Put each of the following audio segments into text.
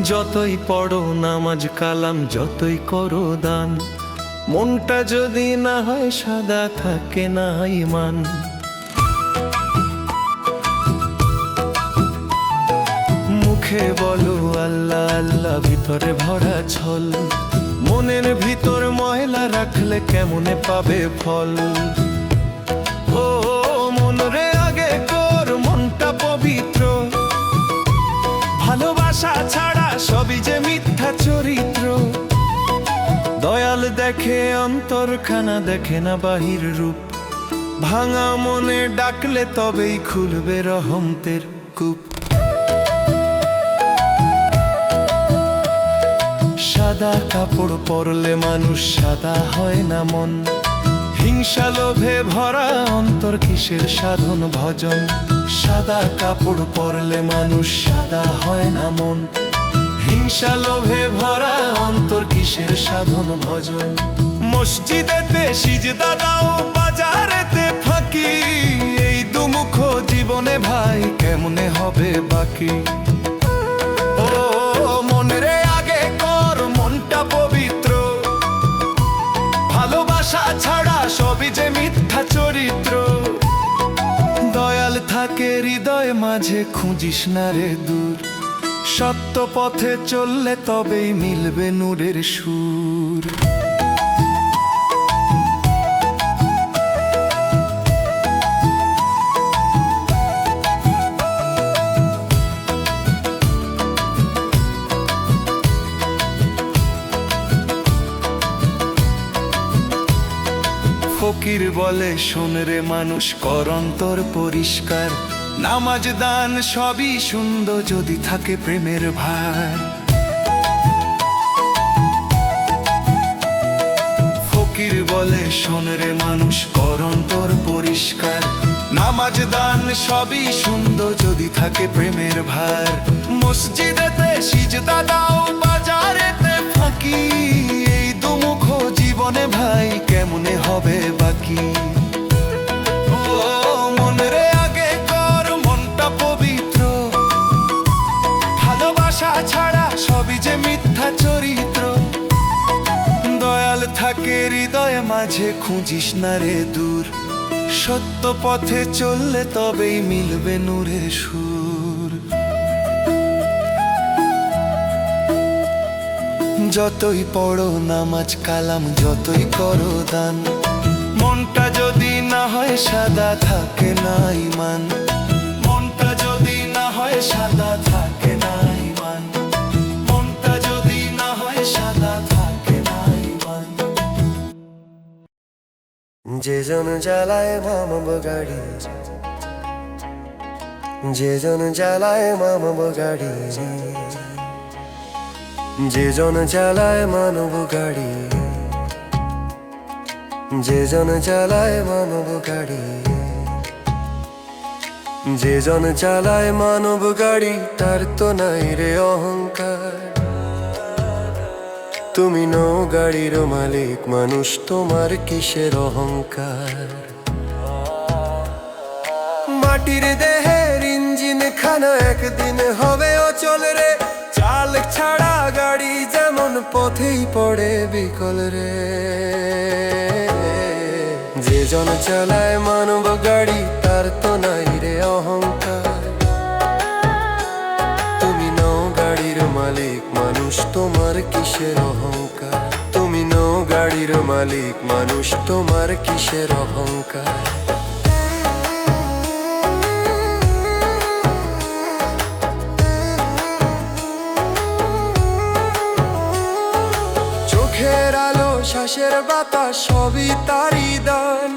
যতই পড়ো নামাজ কালাম, যতই করো দান, মনটা যদি না হয় সাদা, থাকে না ঈমান। মুখে বলো আল্লাহ আল্লাহ, ভিতরে ভরা ছল, মনের ভিতর ময়লা রাখলে কেমনে পাবে ফল। ও মন রে, আগে কর মনটা পবিত্র, ভালোবাসা ছাড়া সবই যে মিথ্যা চরিত্র। দয়াল দেখে অন্তরখানা, দেখে না বাহির রূপ, ভাঙা মনে ডাকলে তবেই খুলবে রহমতের কূপ। সাদা কাপড় পরলে মানুষ সাদা হয় না মন, হিংসা লোভে ভরা অন্তর কিসের সাধন ভজন। সাদা কাপড় পরলে মানুষ সাদা হয় না মন, হিংসা লোভে ভরা অন্তর কিসের সাধন ভজন। মসজিদেতে সিজদা দাও, বাজারেতে ফাঁকি, এই দুমুখ জীবনে ভাই কেমনে হবে বাকি। ও মনে রে, আগে কর মনটা পবিত্র, ভালোবাসা ছাড়া সবই যে মিথ্যা চরিত্র। দয়াল থাকে হৃদয় মাঝে, খুঁজিস না রে দূর, সত্য পথে চললে তবেই মিলবে নূরের সুর। ফকির বলে শোন রে মানুষ, কর অন্তর পরিষ্কার, নামাজ দান সবই সুন্দর যদি থাকে প্রেমের ভার। ফকির বলে শোন রে মানুষ, কর অন্তর পরিষ্কার, নামাজ দান সবই সুন্দর যদি থাকে প্রেমের ভার। মসজিদেতে সিজদা দাও, বাজারেতে ফাঁকি, এই দুমুখ জীবনে ভাই কেমনে হবে বাকি। ও মন রে, আগে কর মনটা পবিত্র, ভালোবাসা ছাড়া সবই যে মিথ্যা চরিত্র। দয়াল থাকে হৃদয় মাঝে, খুঁজিস না রে দূর, সত্য পথে চললে তবেই মিলবে নূরের সুর। যতই পড়ো নামাজ কালাম, যতই করো দান, মনটা যদি না হয় সাদা, থাকে না ঈমান। মনটা যদি না হয় সাদা, থাকে না ঈমান। মনটা যদি না হয় সাদা, থাকে না ঈমান। যে জন জ্বালায় মানব গাড়ি, যে জন জ্বালায় মানব গাড়ি, যে জন জ্বালায় মানব গাড়ি, যে জন জ্বালায় মানব গাড়ি, যে জন চালায় মানব গাড়ি, তার তো নাই রে অহংকার। তুমি নও গাড়ির মালিক, মানুষ তোমার কিসের অহংকার। মাটির দেহের ইঞ্জিন খানা একদিন হবে অচল রে, চাল ছাড়া গাড়ি যেমন পথেই পড়ে বিকল রে। যে জন চালায় মানব গাড়ি, তার তো নাই রে অহংকার। তুমি নও গাড়ির মালিক, মানুষ তোমার কিসের অহংকার। তুমি নও গাড়ির মালিক, মানুষ তোমার কিসের অহংকার। চোখের আলো, শ্বাসের বাতাস সবই তারই দান,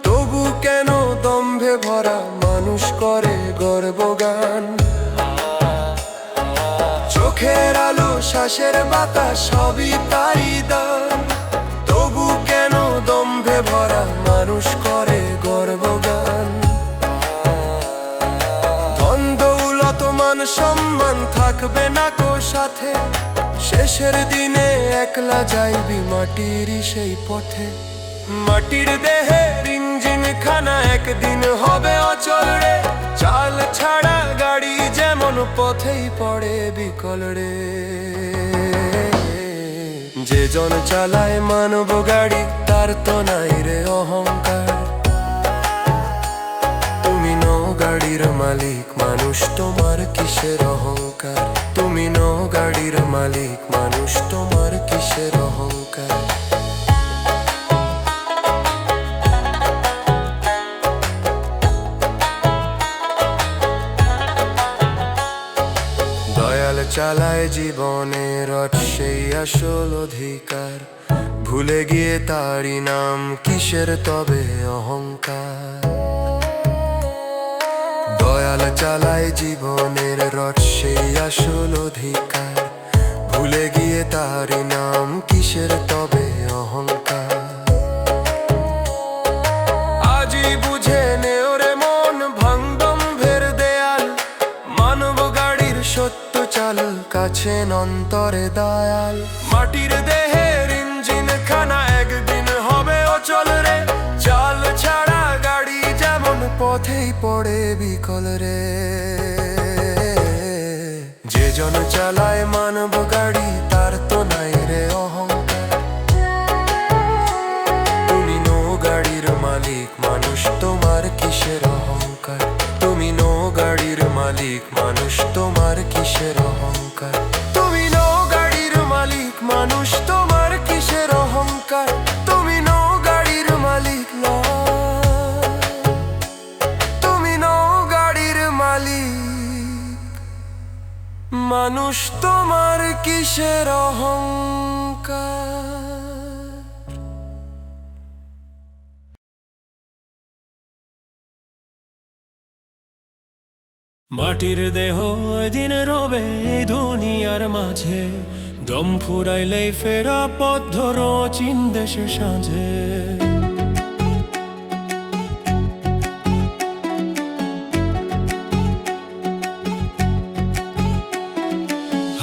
তবু কেন দম্ভে ভরা মানুষ করে গর্বগান। চোখের আলো, শ্বাসের বাতাস সবই তারই দান, তবু কেন দম্ভে ভরা মানুষ করে গর্বগান। ধন দৌলত মান সম্মান থাকবে না কো সাথে, শেষের দিনে একলা যাইবি মাটির সেই পথে। মাটির দেহের ইঞ্জিন খানা একদিন হবে অচল রে, চাল ছাড়া গাড়ি যেমন পথেই পড়ে বিকল রে। যে জন চালায় মানব গাড়ি তার তো নাই রে অহংকার। তুমি নও গাড়ির মালিক মানুষ, তোমার কিসের অহংকার? তুমি নও গাড়ির মালিক মানুষ, তোমার কিসের অহংকার? দয়াল চালায় জীবনের রথ, সেই আসল অধিকার। ভুলে গিয়ে তারই নাম, কিসের তবে অহংকার? দয়াল চালায় জীবনের রথ, সেই আসল অধিকার। ভুলে গিয়ে তারই নাম, কিসের তবে অহংকার? আজই বুঝে নেও রে মন, ভাঙদম্ভের দেয়াল। মানব গাড়ির সত্য চাল, কাছে অন্তরে দয়াল। মাটির দেহের ইঞ্জিন খানা একদিন হবে অচল রে। চাল ছাড়া গাড়ি যেমন পথেই পড়ে বিকল রে। যে জন চালায় মানব গাড়ি তার তো নাই রে অহংকার। তুমি নও গাড়ির মালিক মানুষ, তোমার কিসের অহংকার? তুমি নও গাড়ির মালিক মানুষ, তোমার কিসের অহংকার? তুমি নও গাড়ির মালিক মানুষ, তোমার কিসের অহংকার? তুমি নও গাড়ির মালিক তুমি নও গাড়ির মালিক মানুষ, তোমার কিসের অহংকার? মাটির দেহ দিন রবে এই দুনিয়ার মাঝে, দম ফুরাইলেই ফেরা পথ ধরো চীন দেশে সাঁঝে।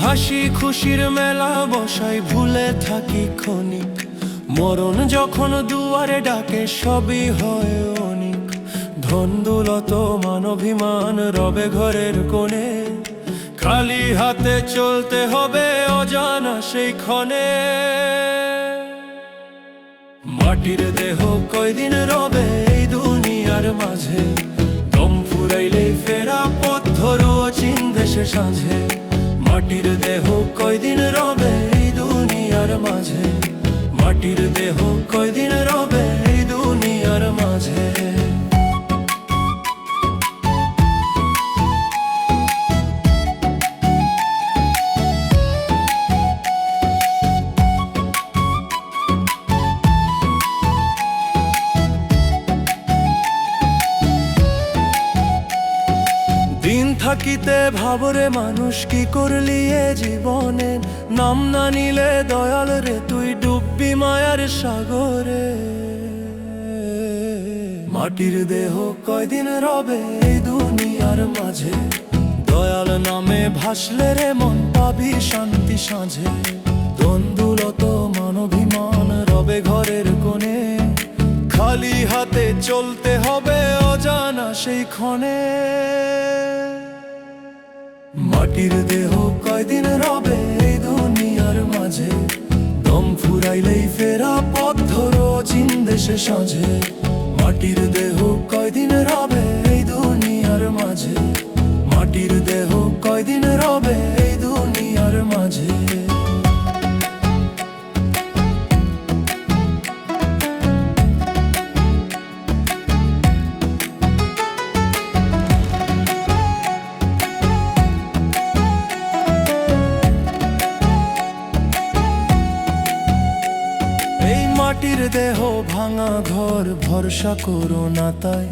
হাসি খুশির মেলা বসাই ভুলে থাকি ক্ষণিক, মরণ যখন দুয়ারে ডাকে সবই হয় অনিক। ধন দৌলত মান অভিমান রবে ঘরের কোণে, খালি হাতে চলতে হবে অজানা সেই ক্ষণে। মাটির দেহ কয়দিন রবে এই দুনিয়ার মাঝে, দম ফুরাইলেই ফেরা পথ ধরো চীন দেশে সাঁঝে। মাটির দেহ কয়দিন রবে এই দুনিয়ার মাঝে, মাটির দেহ কয়দিন রবে এই দুনিয়ার মাঝে। দিন থাকিতে ভাবরে মানুষ কি করলি এ জীবনে, নাম না নিলে দয়াল রে তুই ডুববি মায়ার সাগরে। মাটির দেহ কয়দিন রবে এই দুনিয়ার মাঝে, দয়াল নামে ভাসলে রে মন পাবি শান্তি সাঁঝে। দ্বন্দ্বলত মানবিমান রবে ঘরের কোণে, খালি হাতে চলতে হবে অজানা সেই ক্ষণে। মাটির দেহ কয়দিন রবে এই দুনিয়ার মাঝে, দম ফুরাইলেই ফেরা পথ ধরো চীন দেশে সাঁঝে। মাটির দেহ কয়দিন রবে এই দুনিয়ার মাঝে, মাটির দেহ কয়দিন রবে এই দুনিয়ার মাঝে। মাটির দেহ ভাঙা ঘর ভরসা করো না তাই,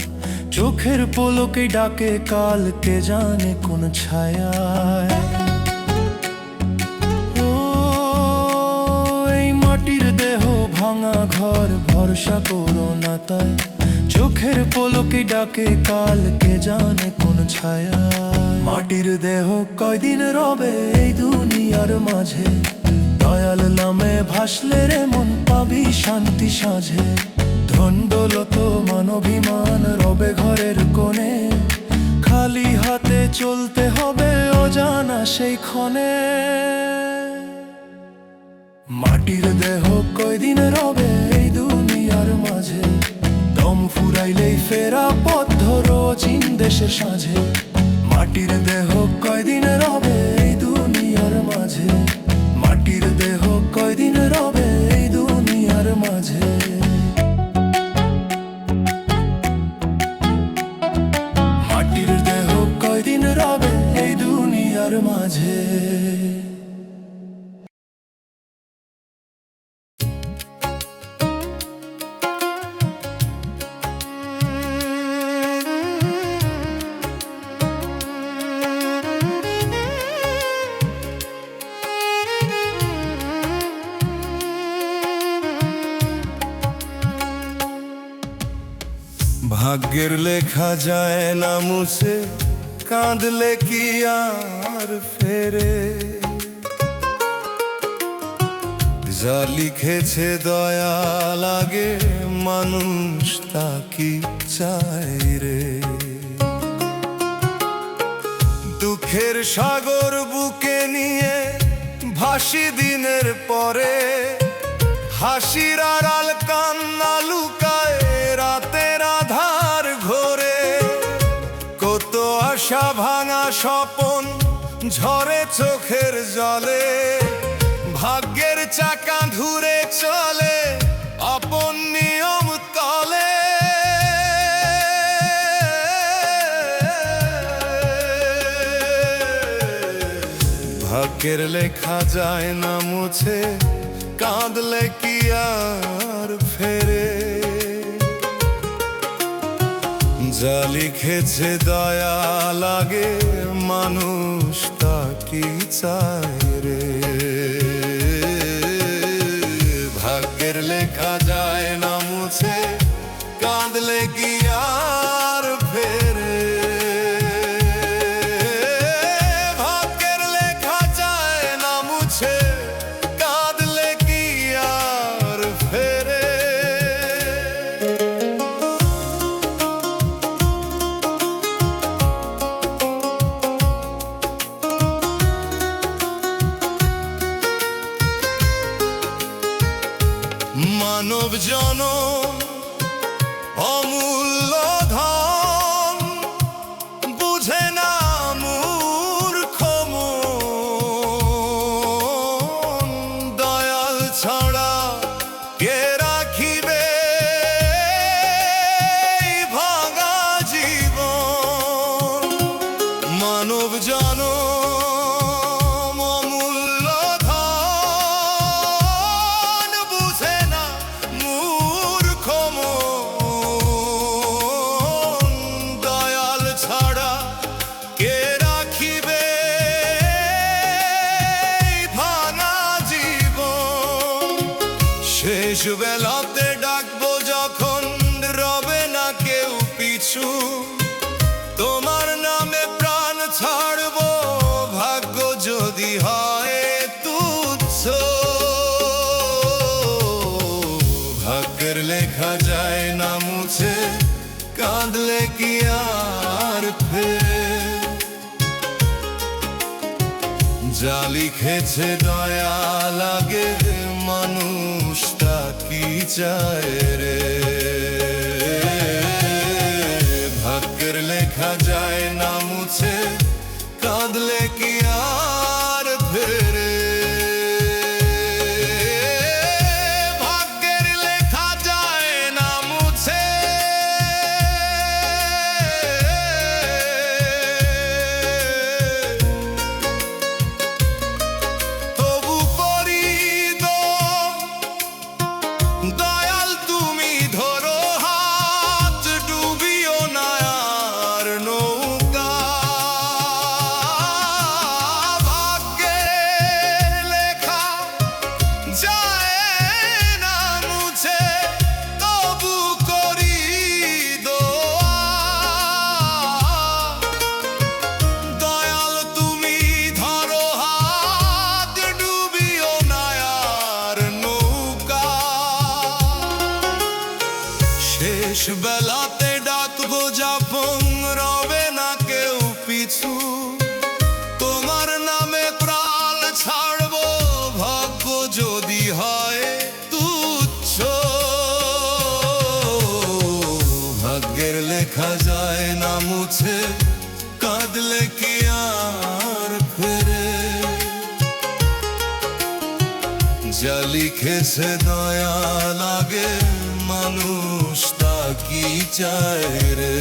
চোখের পলকে ডাকে কাল কে জানে কোন ছায়ায়। ও এই মাটির দেহ ভাঙা ঘর ভরসা করো না তাই, চোখের পলকে ডাকে কাল কে জানে কোন ছায়ায়। মাটির দেহ কয়দিন রবে এই দুনিয়ার মাঝে, দয়াল নামে ভাসলে রে মন পাবি শান্তি সাঁঝে। ধন দৌলত মান অভিমান রবে ঘরের কোণে, খালি হাতে চলতে হবে অজানা সেই ক্ষণে। মাটির দেহ কয়দিন রবে এই দুনিয়ার মাঝে, দম ফুরাইলেই ফেরা পথ ধরো চীন দেশের সাঁঝে। মাটির দেহ কয়দিন রবে এই দুনিয়ার মাঝে, মাটির দেহ কয়দিন রবে এই দুনিয়ার মাঝে। মাটির দেহ কয়দিন রবে এই দুনিয়ার মাঝে। ভাগ্যের লেখা যায় না মুছে, কাঁদলে কি আর ফেরে? যা লিখেছে দয়া লাগে, মানুষ তা কি চায় রে? দুঃখের সাগর বুকে নিয়ে ভাসি দিনের পরে, হাসির আড়াল কান্না লুকায় রাতের আধার ঘোরে। কত আশা ভাঙা স্বপন ঝরে চোখের জলে, ভাগ্যের চাকা ঘুরে চলে আপন নিয়ম তলে। ভাগ্যের লেখা যায় না মুছে, কাঁদলে কি আর ফেরে? যা লিখেছে দয়া লাগে, মানুষ তা কি চায় রে? ভাগ্যের লেখা যায় না মুছে, কাঁদলে কি আর ফেরে? ভাগ্যের লেখা যায় না মুছে, কাঁদলে কি আর ফেরে? মানব জনম অমূল্য ধন, বুঝে না মূর্খ মন। দয়াল ছাড়া কে রাখিবে এই ভাঙা জীবন? মানব জনম অমূল্য ধন, বুঝে না মূর্খ মন। দয়াল ছাড়া কে রাখিবে এই ভাঙা জীবন? শেষ বেলাতে ডাকবো যখন রবে না কেউ পিছু, তোমার নামে প্রাণ ছাড়বো ভাগ্য যদি হয় তুচ্ছ। ভাগ্যের লেখা যায় না মুছে, কাঁদলে কি আর ফেরে? যা লিখেছে দয়া লাগে, মানুষ তা কি চায় রে? ভাগ্যের লেখা যায় না মুছে, কাঁদলে কি আর ফেরে? ভাগ্যের লেখা যায় না মুছে, তবু করি দয়াল তুমি ধরো হাত, ডুবিও না আর নৌকা। যা লিখেছে দয়া লাগে, মানুষ তা কি চায় রে।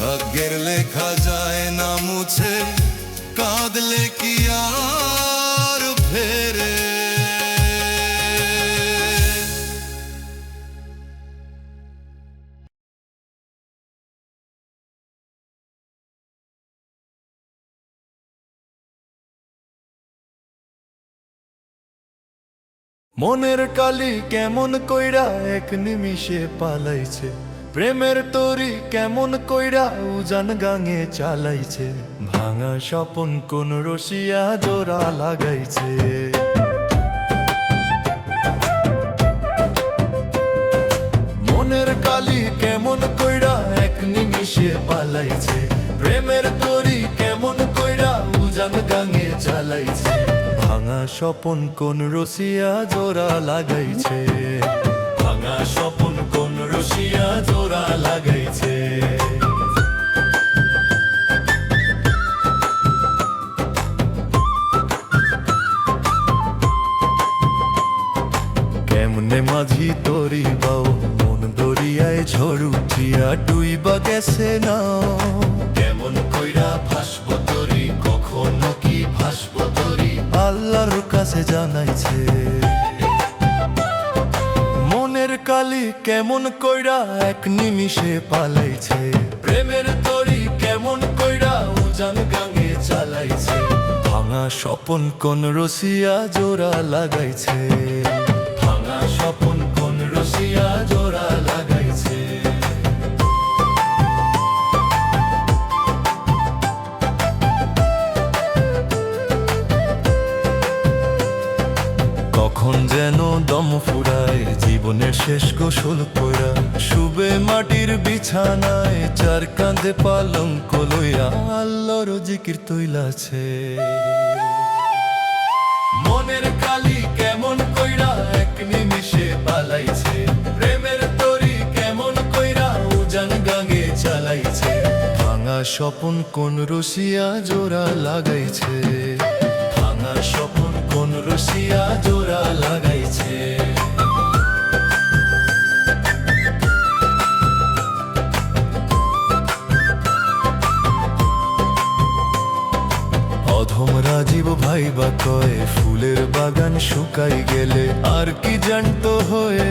ভাগ্যের লেখা যায় না মুছে, কাঁদলে কি আর ফেরে। মনের কালি কেমন কইরা এক নিমিষে পালাইছে, প্রেমের তরি কেমন কইরা উজান গাঙে চালাইছে। ভাঙা স্বপন কোন রসিয়া জোড়া লাগাইছে। মনের কালি কেমন কইরা এক নিমিষে পালাইছে, প্রেমের তরি কেমন কইরা উজান গাঙে চালাইছে। ভাঙা স্বপন কোন রসিয়া জোড়া লাগাইছে, ভাঙা স্বপন কোন রসিয়া জোড়া লাগাইছে। কেমনে মাঝি তরি বাও, মন দরিয়ায় ঝড় উঠিয়া ডুইবা গেছে না। কেমন কইরা ভাসব তরি, কখনো কি ভাসব তরি, আল্লাহর কাছে জানাইছে। মনের কালি কেমন কইরা এক নিমিষে পালাইছে, প্রেমের তরি কেমন কইরা উজান গাঙে চালাইছে। ভাঙা স্বপন কোন রসিয়া জোড়া লাগাইছে, ভাঙা স্বপন কোন রসিয়া জোড়া লাগাইছে। কখন যেন দম ফুরায়, জীবনের শেষ গোসল কইরা শুবে মাটির বিছানায়, চার কাঁধে পালঙ্ক লইয়া আল্লাহর জিকির তৈলাছে। মনের কালি কেমন কইরা এক নিমিষে পালাইছে, প্রেমের তরি কেমন কইরা উজান গাঙে চালাইছে। ভাঙা স্বপন কোন রসিয়া জোড়া লাগাইছে, ভাঙা স্বপন কোন রসিয়া জোড়া লাগাইছে। অধম রাজীব ভাইবা কয়, ফুলের বাগান শুকাই গেলে আর কি জানতো হয়ে।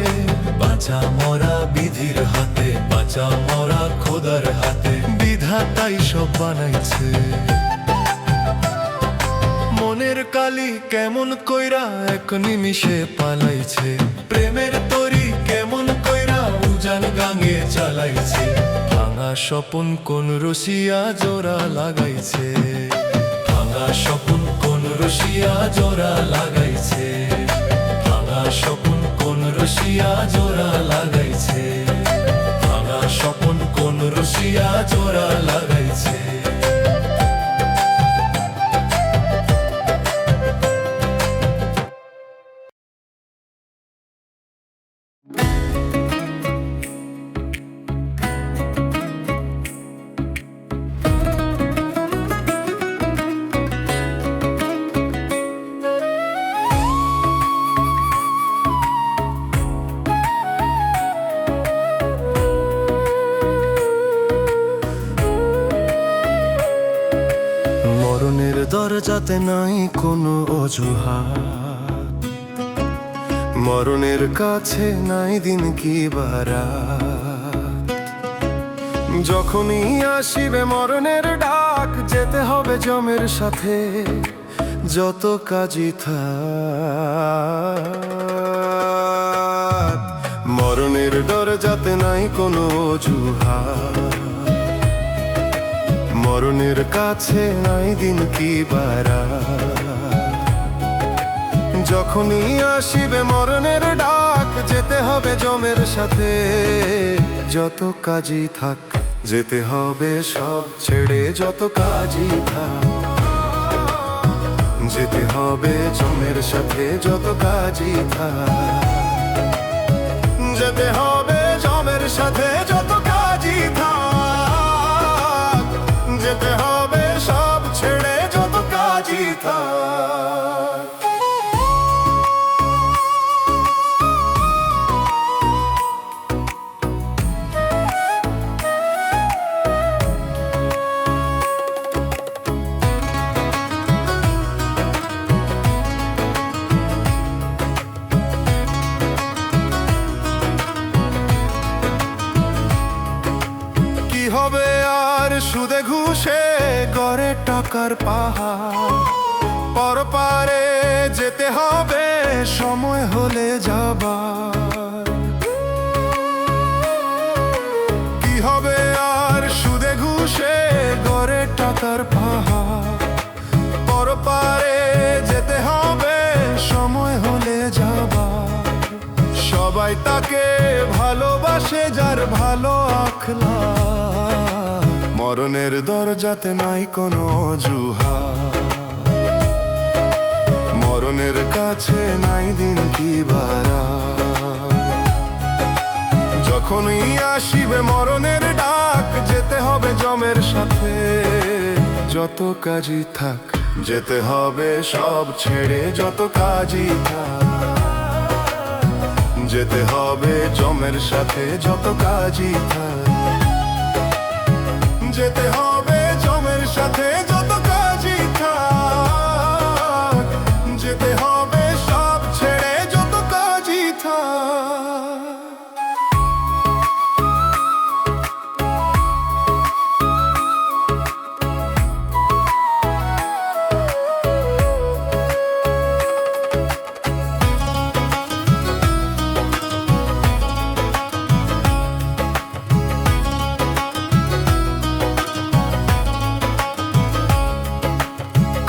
বাঁচা মরা বিধির হাতে, বাঁচা মরা খোদার হাতে, বিধাতাই সব বানাইছে। মনের কালি কেমন কইরা এক নিমিষে পালাইছে, প্রেমের তরি কেমন কইরা উজান গাঙে চালাইছে। ভাঙা স্বপন কোন রসিয়া জোড়া লাগাইছে, ভাঙা স্বপন কোন রসিয়া জোড়া লাগাইছে। ভাঙা স্বপন কোন রসিয়া জোড়া লাগাইছে, ভাঙা স্বপন কোন রসিয়া জোড়া লাগাইছে। মরণের দরজাতে নাই কোনো অজুহাত, মরণের কাছে নাই দিন কি বারাত। যখনই আসিবে মরণের ডাক, যেতে হবে জমের সাথে যত কাজই থাক। মরণের দরজাতে নাই কোনো অজুহাত, মরণের কাছে নাই দিন কি বারাত। যখনই আসিবে মরণের ডাক, যেতে হবে জমের সাথে যত কাজই থাক। যেতে হবে সব ছেড়ে যত কাজই থাক, যেতে হবে জমের সাথে যত কাজই থাক। যেতে হবে জমের সাথে যত কাজই থাক, যেতে হবে সব ছেড়ে যত কাজই থাক। আর সুদে ঘুষে গড়ে টাকার পাহাড়, পরপারে যেতে হবে সময় হলে যাবার। কি হবে আর সুদে ঘুষে গড়ে টাকার পাহাড়, পরপারে যেতে হবে সময় হলে যাবার। সবাই তাকে ভালোবাসে যার ভালো আখলা, মরণের দরজাতে নাই কোনো অজুহাত, মরণের কাছে নাই দিন কি বারাত। যখনই আসিবে মরণের ডাক, যেতে হবে জমের সাথে যত কাজই থাক, যেতে হবে সব ছেড়ে যত কাজই থাক, যেতে হবে জমের সাথে যত কাজই থাক, যেতে হবে জমের সাথে যত কাজই থাক, যেতে হবে সব ছেড়ে যত কাজই থাক।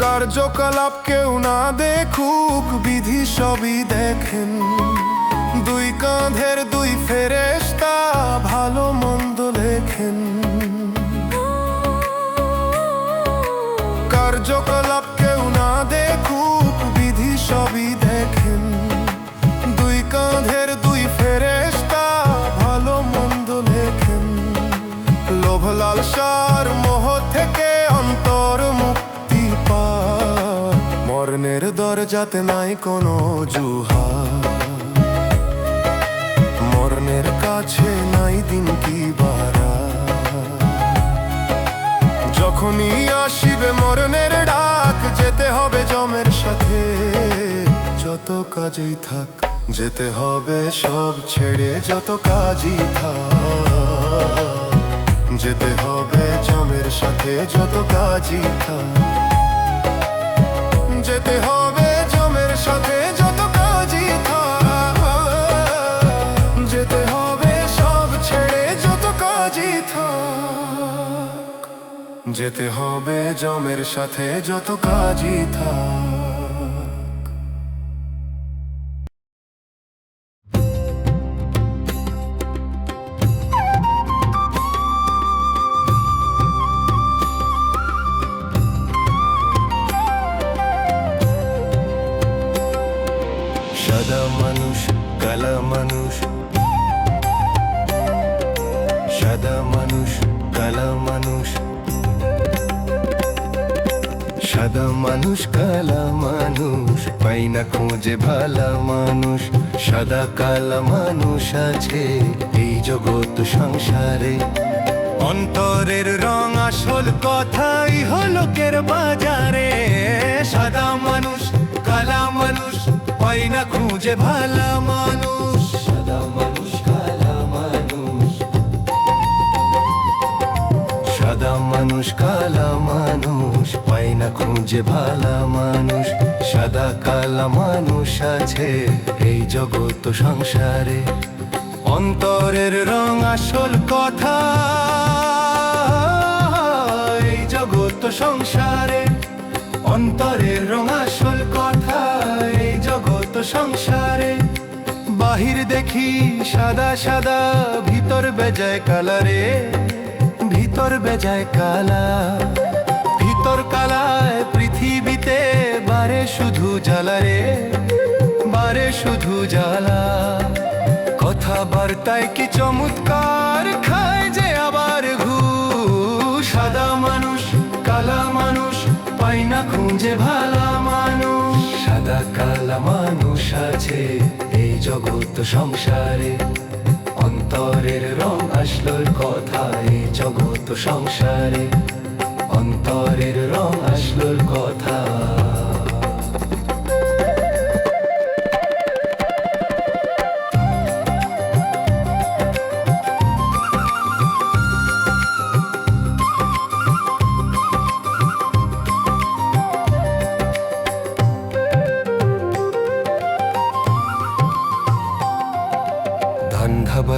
কার্যকলাপ কেউ না দেখুক, বিধি সবই দেখেন। দুই কাঁধের দুই ফেরেশতা ভালো মন্দ লেখেন। কার্যকলাপ কেউ না দেখুক, বিধি সবই দেখেন। দুই কাঁধের দুই ফেরেশতা ভালো মন্দ লেখেন। লোভ লালসার মোহ থেকে অন্তর মুক্তি পায়, মরণের দরজাতে নাই কোনো অজুহাত, মরণের কাছে নাই দিন কি বারাত। যখনই আসিবে মরণের ডাক, যেতে হবে জমের সাথে যত কাজই থাক, যেতে হবে সব ছেড়ে যত কাজই থাক, যেতে হবে জমের সাথে যত কাজই থাক, যেতে হবে জমের সাথে যত কাজই থাক, যেতে হবে সব ছেড়ে যত কাজই থাক, যেতে হবে জমের সাথে যত কাজই থাক। সাদা মানুষ কালা মানুষ, সাদা মানুষ কালা মানুষ, সাদা মানুষ কালা মানুষ, পাই না খুঁজে ভালা মানুষ। সাদা কালা মানুষ আছে এই জগৎ সংসারে, অন্তরের রং আসল কথাই হলো কের বাজারে। সাদা মানুষ কালা মানুষ, পাই না খুঁজে ভালা মানুষ। সাদা মানুষ কালা মানুষ, সাদা মানুষ কালা মানুষ, পাই না খুঁজে ভালা মানুষ। সাদা কালা মানুষ আছে এই জগৎ সংসারে, অন্তরের রং আসল কথা এই জগৎ সংসারে, অন্তরের রং আসল কথা এই জগৎ সংসারে। বাহির দেখি সাদা সাদা, ভিতর বেজায় কালারে, ভিতর বেজায় কালা। ভিতর কালায় পৃথিবীতে বারে শুধু জ্বালা রে, বারে শুধু জ্বালা। কথাবার্তায় কি চমৎকার, খায় যে আবার ঘুষ। সাদা মানুষ কালা মানুষ, পাই না খুঁজে ভালা মানুষ। সাদা কালা মানুষ আছে এই জগৎ সংসারে, অন্তরের রং আসল কথা এই জগৎ সংসারে, অন্তরের রং আসল কথা।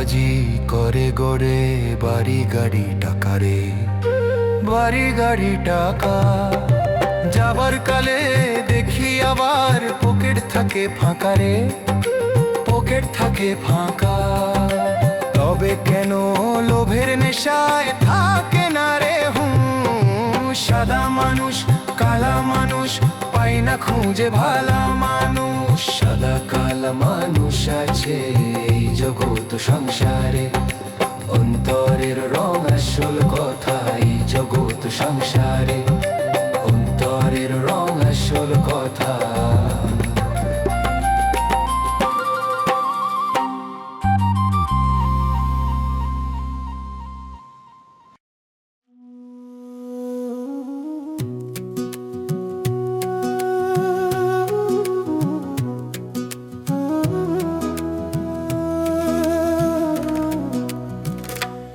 বাজি করে গড়ে বাড়ি গাড়ি টাকা রে, বাড়ি গাড়ি টাকা। যাবার কালে দেখি আবার পকেট থাকে ফাঁকা রে, পকেট থাকে ফাঁকা। তবে কেন লোভের নেশায় থাকে না রে সাদা মানুষ কালা মানুষ পাই না খুঁজে ভালা মানুষ। সাদা কালা মানুষ আছে এই জগৎ সংসারে, অন্তরের রং আসল কথা এই জগৎ সংসারে, অন্তরের রং আসল কথা।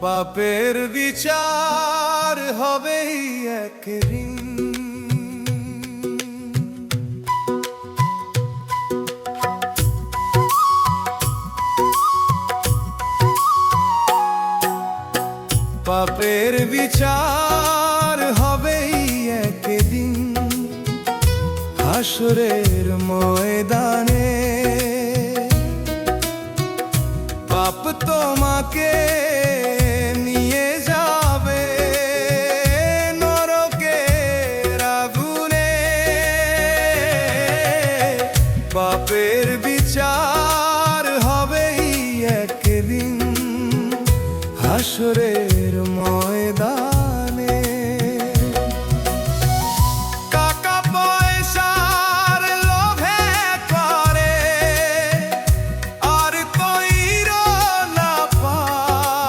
পাপের বিচার হবেই একদিন, পাপের বিচার হবেই একদিন হাসরের ময়দানে। পাপ তোমাকে নিয়ে যাবে নরকের আগুনে, পাপের বিচার হবেই একদিন হাসরের ময়দানে। টাকা পয়সার লোভে করে আর কইরো না পাপ,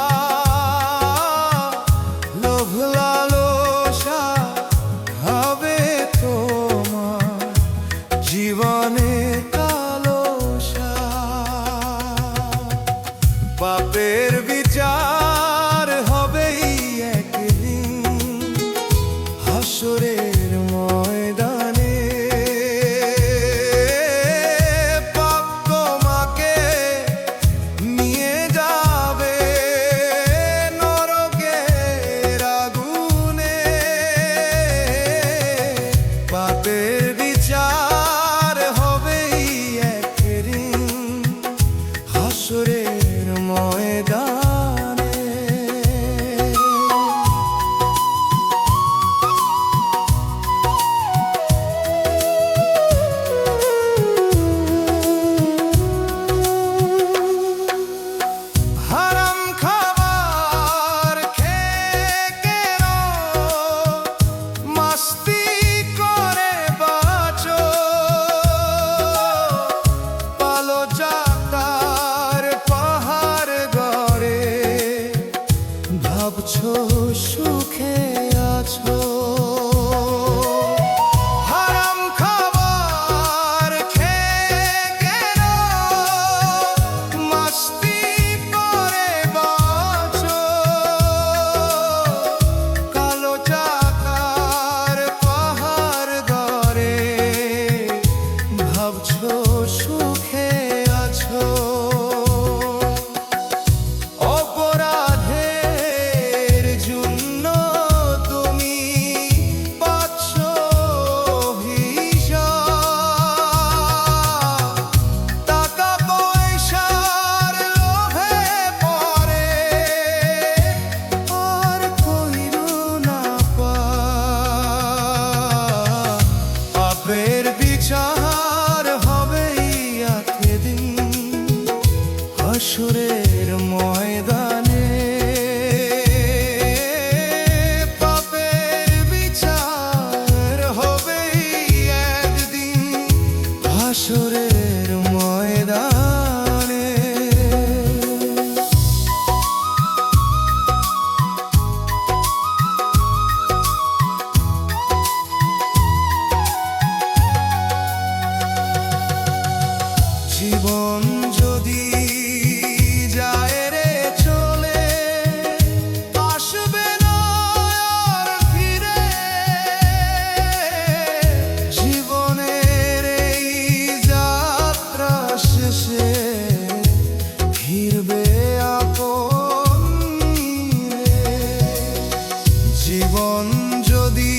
জীবন যদি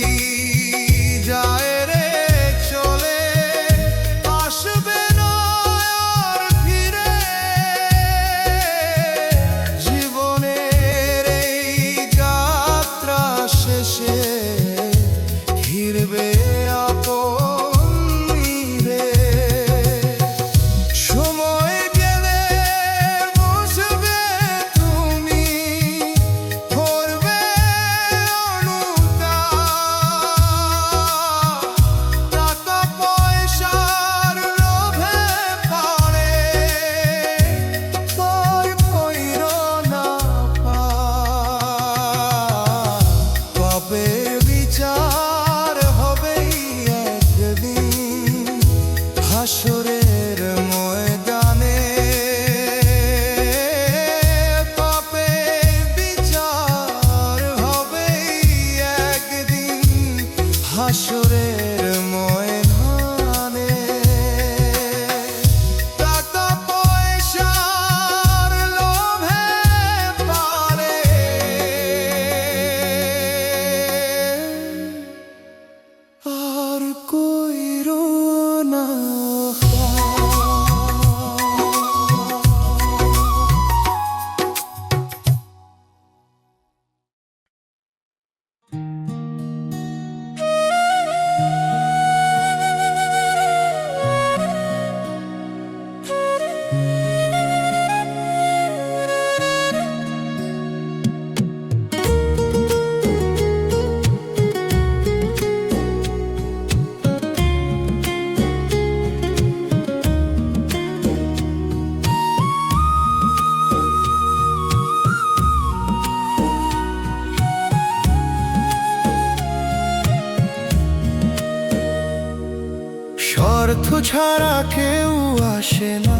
যায় রে চলে, আসবে না আর ফিরে। জীবনের এই যাত্রা শেষে ঘিরবে আপন রে। সময় গেলে বসবে তুমি, করবে অনুতাপ। টাকা পয়সার লোভে পড়ে তোর কইরো না পাপ। পাপের বিচার হবেই একদিন হাসরের ময়দানে। পাপের বিচার হবেই একদিন হাসরের ময়দানে। টাকা পয়সার লোভে পারে আর কইরো না। স্বার্থ ছাড়া কেউ আসে না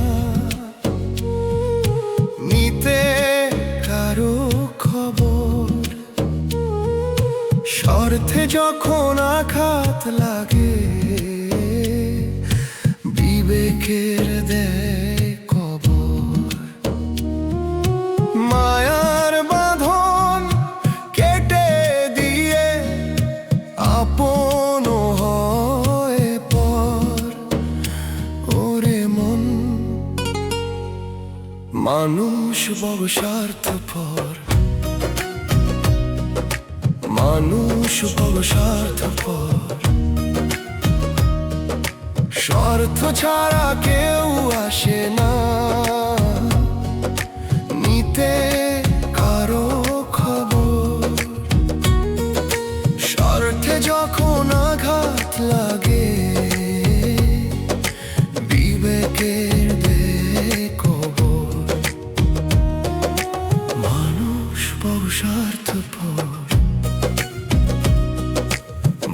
নিতে কারো খবর। স্বার্থে যখন আঘাত লাগে বিবেকের দেয় কবর। মায়ার বাঁধন কেটে দিয়ে আপন হয় পর। ওরে মন, মানুষ বড় স্বার্থপর। মানুষ বড় স্বার্থপর। স্বার্থ ছাড়া কেউ আসে না নিতে কারো খবর। স্বার্থে যখন আঘাত লাগে বিবেকের দেয় কবর। মানুষ বড় স্বার্থপর।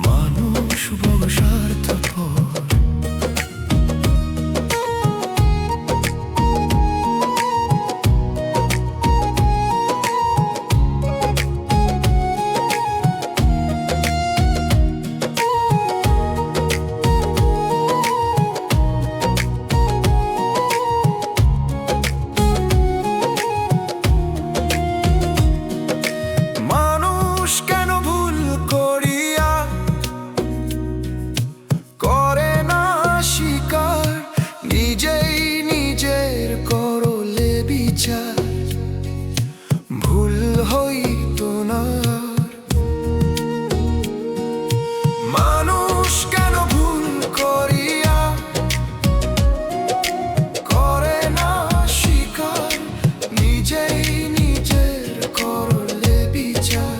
মানুষ বড় স্বার্থপর। মানুষ কেন ভুল করিয়া করে না স্বীকার, নিজেই নিজের করলে বিচার ভুল হইতো না। মানুষ কেন ভুল করিয়া করে না স্বীকার, নিজেই নিজের করলে বিচার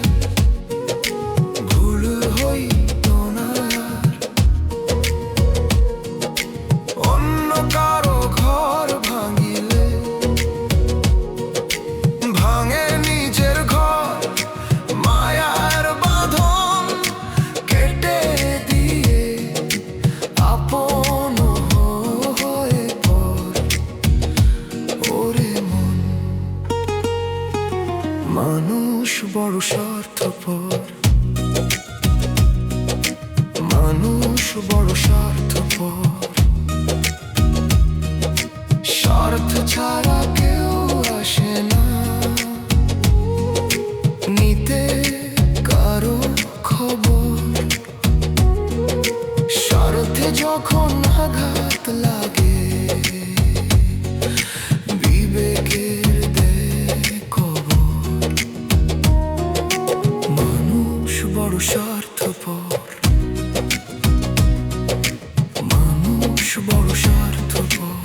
ভুল হইতো না। অন্য কারো ঘর ভাঙিলে ভাঙে নিজের ঘর। মায়ার বাঁধন কেটে দিয়ে আপন হয়ে পর। ওরে মন, মানুষ বড় স্বার্থপর। মানুষ বড় স্বার্থপর। স্বার্থ ছাড়া কেউ আসে না নিতে কারো স্বার্থপর, মানুষ বড় স্বার্থপর।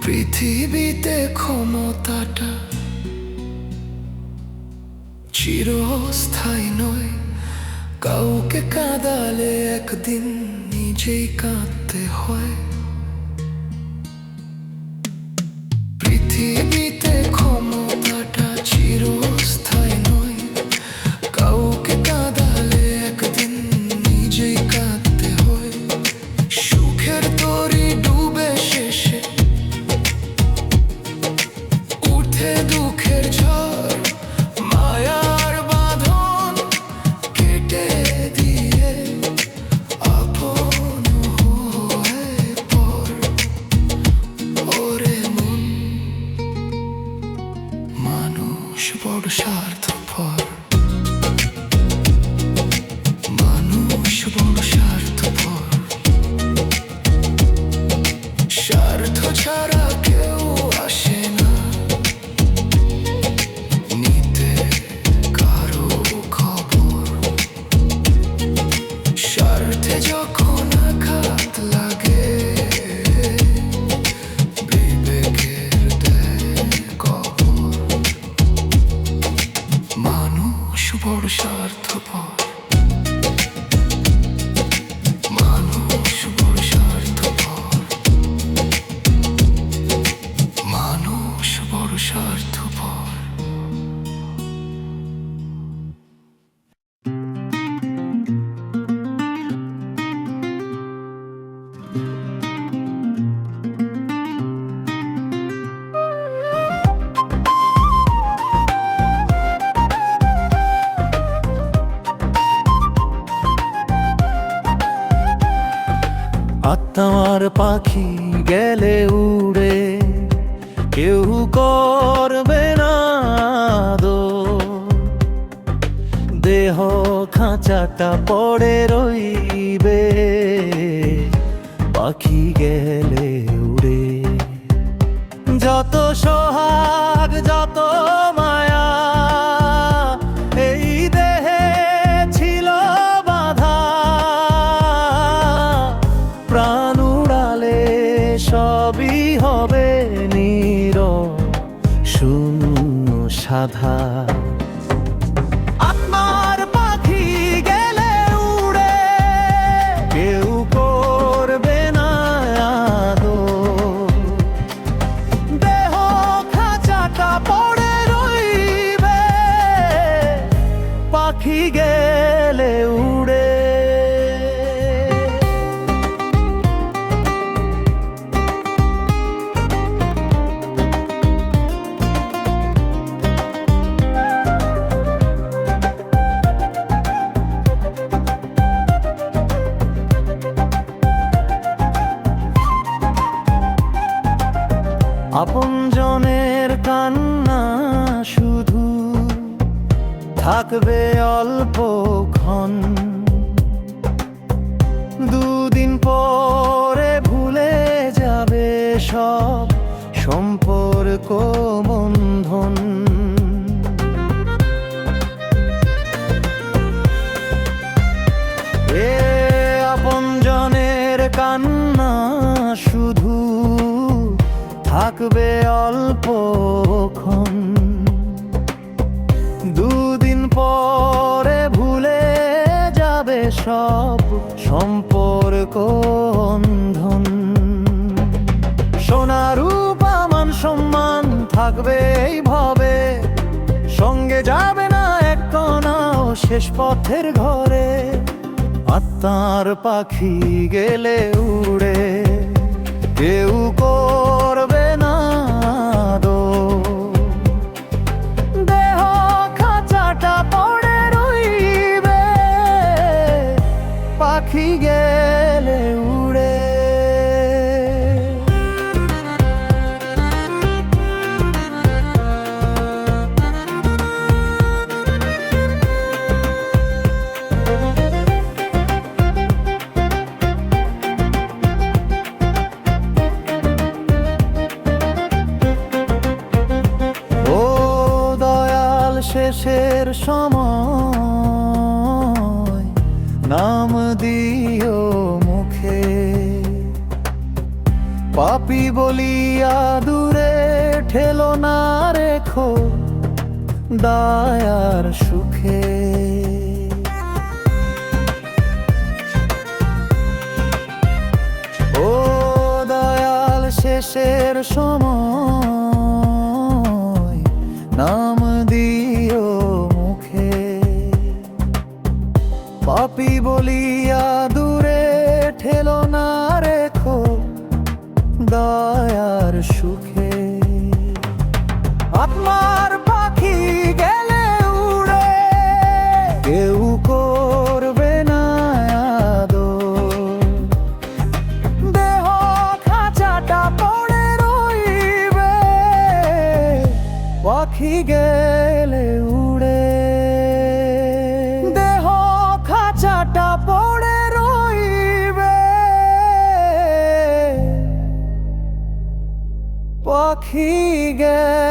পৃথিবীতে ক্ষমতাটা চিরস্থায়ী নয়, কাউকে কাঁদালে একদিন নিজেই কাঁদতে হয়। পৃথিবীতে ক্ষমতাটা চিরস্থায়ী নয়, কাউকে কাঁদালে একদিন নিজেই কাঁদতে হয়। সুখের তরি ডুবে শেষে উঠে দুঃখের ঝড়, মায়ার বাঁধন কেটে দিয়ে আপন হয়ে পর। ওরে মন, মানুষ বড় স্বার্থপর, মানুষ বড় স্বার্থপর। স্বার্থ ছাড়া কেউ আসে না নিতে কারো খবর। স্বার্থে যখন আঘাত লাগে বিবেকের দেয় কবর। মানুষ বড় স্বার্থপর, মানুষ বড় স্বার্থপর, মানুষ বড় স্বার্থপর। আত্মার পাখি গেলে উড়ে, কেউ করবে না আদর। দেহ খাঁচাটা পড়ে রইবে, পাখি গেলে উড়ে। যত সোহাগ যত মায়া এই দেহে ছিল বাঁধা, প্রাণ উড়ালে সবই হবে নীরব শূন্য সাধা। আত্মার পাখি গেলে উড়ে, কেউ করবে না আদর। দেহ খাঁচাটা পড়ে রইবে, পাখি গেলে উড়ে। আপনজনের কান্না শুধু থাকবে অল্পক্ষণ, দুদিন পরে ভুলে যাবে সব সম্পর্ক বন্ধন। এ আপনজনের কান্না শুধু থাকবে অল্পক্ষণ, দুদিন পরে ভুলে যাবে সব সম্পর্ক বন্ধন। সোনা রূপা মান সম্মান থাকবে এই ভাবে, সঙ্গে যাবে না এক কণাও শেষ পথের ঘরে। আত্মার পাখি গেলে উড়ে, কেউ করবে না আদর। দেহ খাঁচাটা পড়ে রইবে, পাখি গেলে উড়ে। শেষের সময় নাম দিও মুখে, পাপী বলিয়া দূরে ঠেলো না রেখো দয়ার সুখে। ও দয়াল শেষের সময় নাম দিও মুখে, পাপী বলিয়া দূরে ঠেলো না রেখো দয়ার সুখে। আত্মার পাখি গেলে উড়ে কেউ করবে না আদর, দেহ খাঁচাটা পড়ে রইবে পাখি গেলে উড়ে, দেহ খাঁচাটা পড়ে রইবে পাখি গেলে